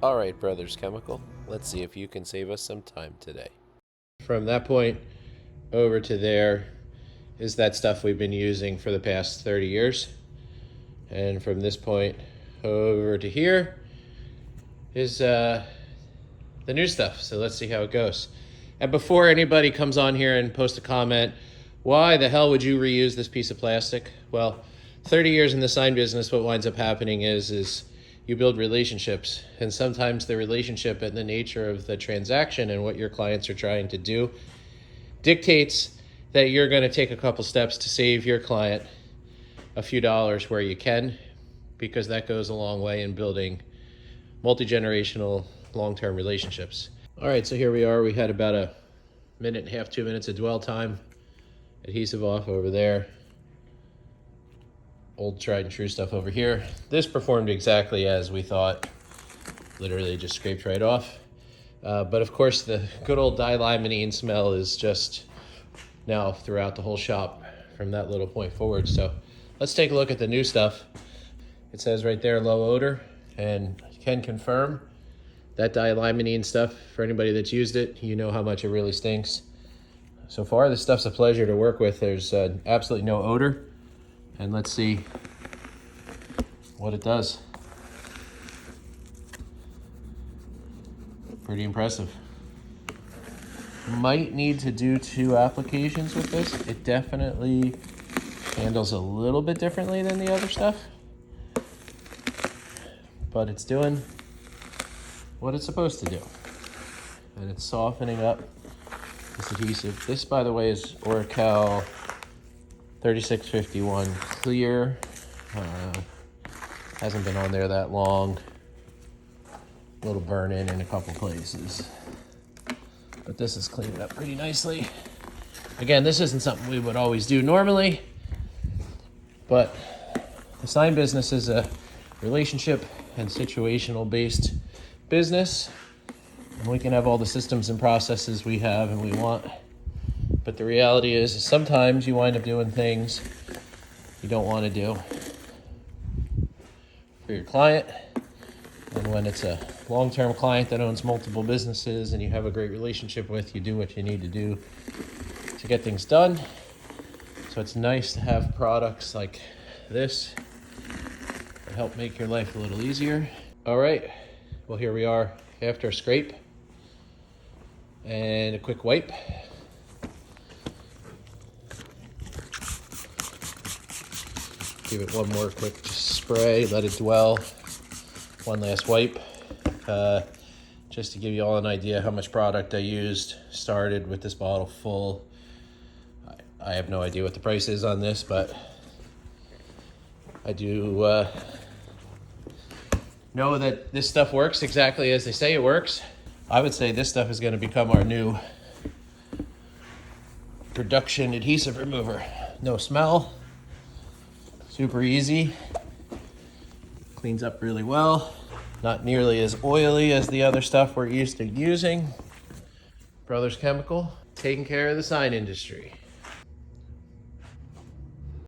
All right, Brothers Chemical, let's see if you can save us some time today. From that point over to there is that stuff we've been using for the past 30 years. And from this point over to here is the new stuff. So let's see how it goes. And before anybody comes on here and posts a comment, why the hell would you reuse this piece of plastic? Well, 30 years in the sign business, what winds up happening is you build relationships, and sometimes the relationship and the nature of the transaction and what your clients are trying to do dictates that you're going to take a couple steps to save your client a few dollars where you can, because that goes a long way in building multi-generational long-term relationships. All right, so here we are. We had about a minute and a half, 2 minutes of dwell time. Adhesive off over there. Old tried and true stuff over here. This performed exactly as we thought. Literally just scraped right off. But of course the good old dilimonene smell is just now throughout the whole shop from that little point forward. So let's take a look at the new stuff. It says right there, low odor, and I can confirm that dilimonene stuff, for anybody that's used it, you know how much it really stinks. So far, this stuff's a pleasure to work with. There's absolutely no odor. And let's see what it does. Pretty impressive. Might need to do 2 applications with this. It definitely handles a little bit differently than the other stuff, but it's doing what it's supposed to do. And it's softening up this adhesive. This, by the way, is Oracal 3651 clear. Hasn't been on there that long. A little burn in a couple places, but this is cleaning up pretty nicely. Again, this isn't something we would always do normally, but the sign business is a relationship and situational based business, and we can have all the systems and processes we have and we want. But the reality is sometimes you wind up doing things you don't want to do for your client. And when it's a long-term client that owns multiple businesses and you have a great relationship with, you do what you need to do to get things done. So it's nice to have products like this that help make your life a little easier. All right, well, here we are after a scrape and a quick wipe. Give it one more quick spray, let it dwell. One last wipe, just to give you all an idea how much product I used. Started with this bottle full. I have no idea what the price is on this, but I do know that this stuff works exactly as they say it works. I would say this stuff is going to become our new production adhesive remover. No smell. Super easy, cleans up really well, not nearly as oily as the other stuff we're used to using. Brothers Chemical, taking care of the sign industry.